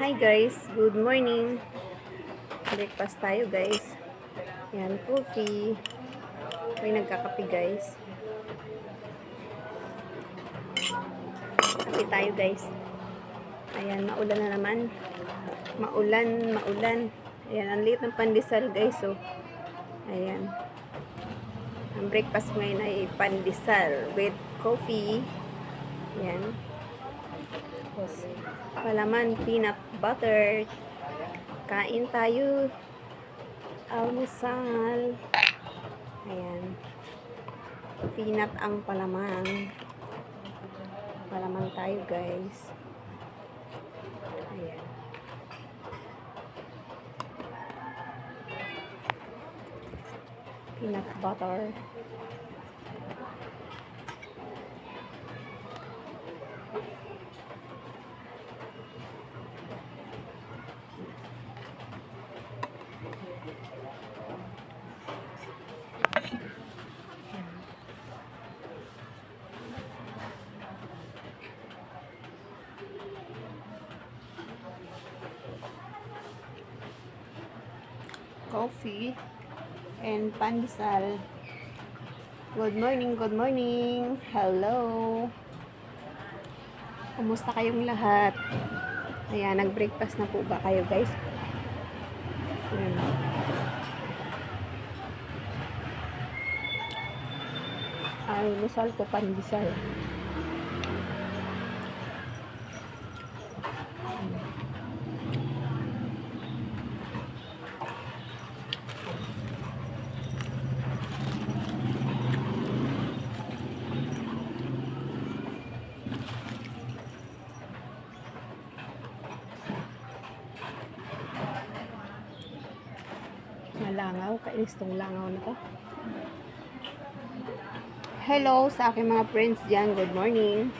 Hi guys, good morning. Breakfast tayo guys. Yan, coffee. May nagkakape guys. Kape tayo guys. Ayan, maulan na naman. Maulan. Ayan, ang liit ng pandesal guys. So, ayan. Ang breakfast ngayon ay pandesal with coffee. Ayan. Tapos, palaman, peanut butter. Kain tayo. Almusal. Ayan. Peanut ang palaman. Palaman tayo guys. Ayan. Peanut butter. Coffee and pandesal. Good morning. Hello. Kumusta kayong lahat? Ayan, nag-breakfast na po ba kayo guys? Ayan. Almusal ko pandesal. Malangaw, kainis tong langaw na to. Hello sa aking mga friends dyan, good morning.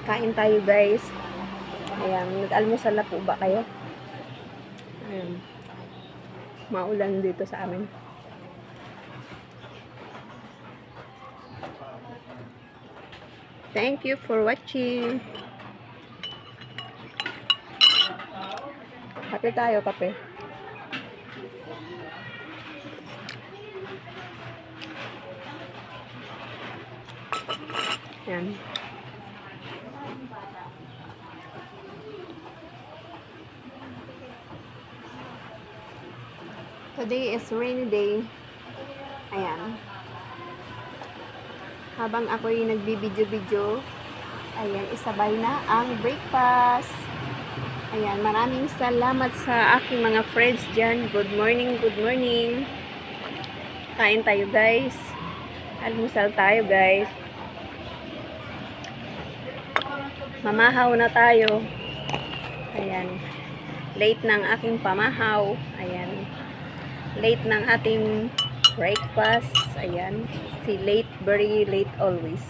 Kain tayo guys. Ayan, nag-almusal na po ba kayo? Ayan. Maulan dito sa amin. Thank you for watching. Kape tayo, kape. Yan. Today is rainy day. Ayan. Habang ako'y nagbibidyo-video, ayan, isabay na ang breakfast. Ayan, maraming salamat sa aking mga friends dyan. Good morning. Kain tayo guys. Almusal tayo guys. Mamahaw na tayo. Ayan. Late ng aking pamahaw. Ayan. Late ng ating breakfast. Ayan. Si late, very late always.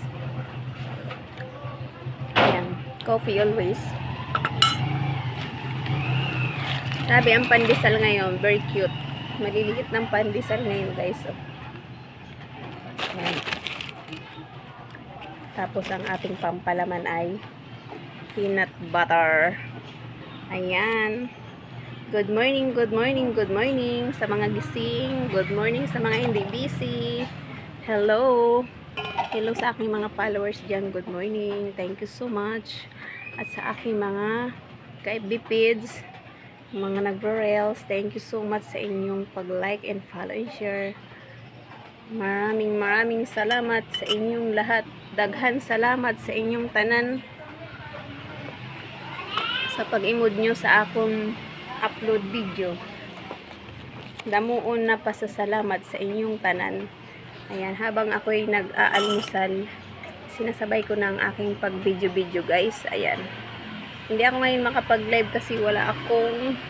Ayan. Coffee always. Sabi ang pandesal ngayon, very cute. Maliliit ng pandesal ngayon guys. Oh. Ayan. Tapos ang ating pampalaman ay peanut butter. Ayan. Good morning sa mga gising. Good morning sa mga hindi busy. Hello sa aking mga followers dyan. Good morning. Thank you so much. At sa aking mga ka-FB-pids, mga nagro-reels, thank you so much sa inyong pag-like and follow and share. Maraming salamat sa inyong lahat. Daghan salamat sa inyong tanan sa pag-imod nyo sa akong upload video. Damuon na pasasalamat sa inyong tanan. Ayan, habang ako'y nag-aalmusal, sinasabay ko na ang aking pag-video guys. Ayan. Hindi ako ngayon makapag-live kasi wala akong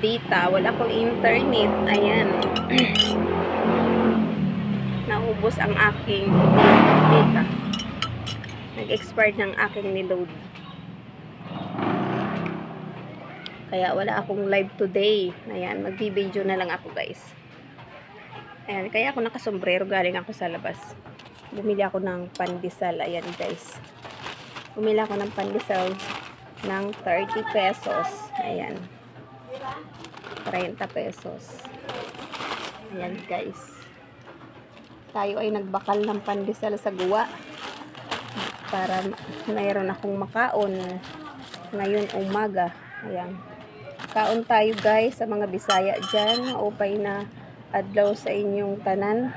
data, wala akong internet. Ayan. Naubos ang aking data. Nag-expired ng aking niload. Kaya wala akong live today. Ayan, magbi-video na lang ako guys. Ayan, kaya ako nakasombrero, galing ako sa labas. Bumili ako ng pandesal. Ayan guys. Bumili ako ng pandesal. ng 30 pesos. Ayan. 30 pesos. Ayan guys. Tayo ay nagbakal ng pandesal sa guwa para mayroon akong makaon ngayon umaga. Ayan. Kaon tayo guys sa mga Bisaya dyan. Maupay na adlaw sa inyong tanan.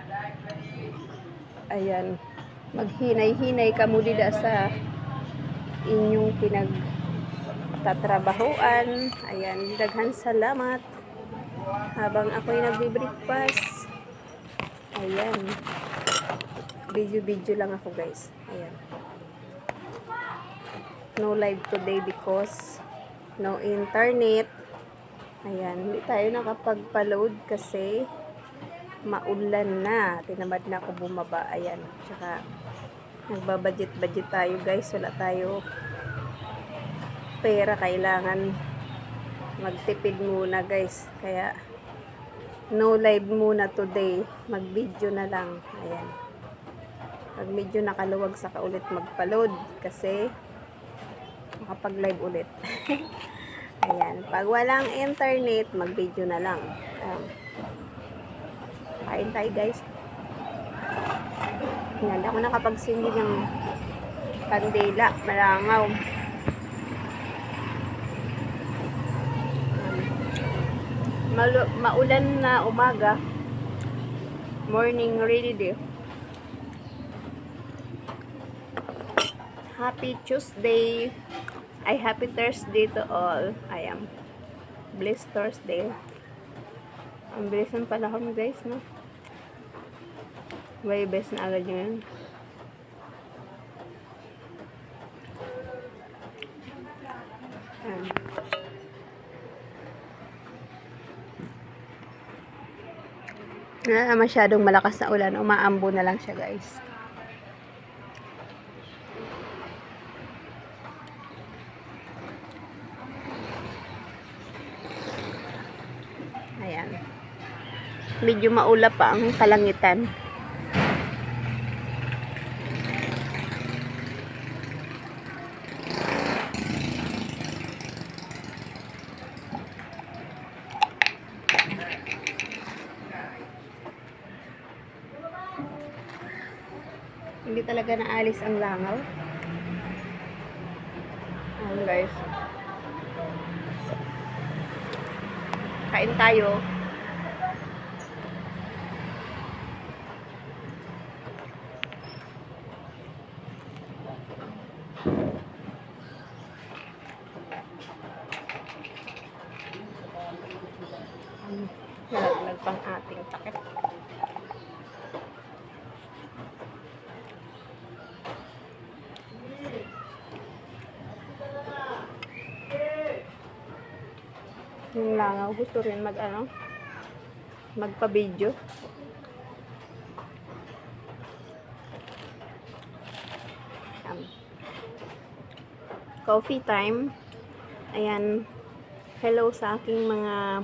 Ayan. Maghinay-hinay ka mo dida sa inyong pinagtatrabahoan. Ayan. Daghan salamat. Habang ako'y nagbe-breakfast. Ayan. Video lang ako guys. Ayan. No live today because no internet. Ayan. Hindi tayo nakapagpa-load kasi maulan na. Tinamad na ako bumaba. Ayan. Tsaka nagbabudget tayo guys. Wala tayo pera. Kailangan magtipid muna guys. Kaya no live muna today. Mag-video na lang. Ayan. Pag medyo nakaluwag saka ulit magpa-load kasi makapag-live ulit. Ayan. Pag walang internet, mag-video na lang. Kain tayo guys. Hindi ako nakapagsindi ng kandila. Malangaw. Maulan na umaga. Morning rainy day. Happy Tuesday. Ay, happy Thursday to all. I am blessed Thursday. Ang bilis ng panahon guys, no? Way best na agad yun. Masyadong malakas na ulan. Umaambo na lang siya guys. Ayan. Medyo maulap pa ang kalangitan. Hindi talaga naalis ang langaw. Ayan guys. Kain tayo. Nalaglag pang ating takip. Yung langaw, gusto rin magpa-video. Coffee time. Ayan. Hello sa aking mga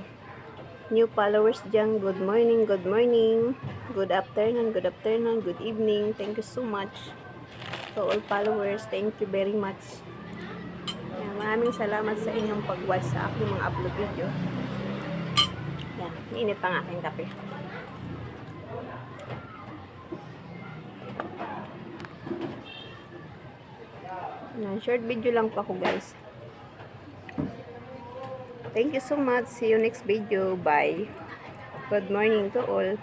new followers dyan. Good morning, good morning. Good afternoon, good afternoon, good evening. Thank you so much to all followers. Thank you very much. Maraming salamat sa inyong pag-watch sa aking mga upload video. Yan, init pa ang aking kape. Yan, short video lang pa ako guys. Thank you so much. See you next video. Bye. Good morning to all.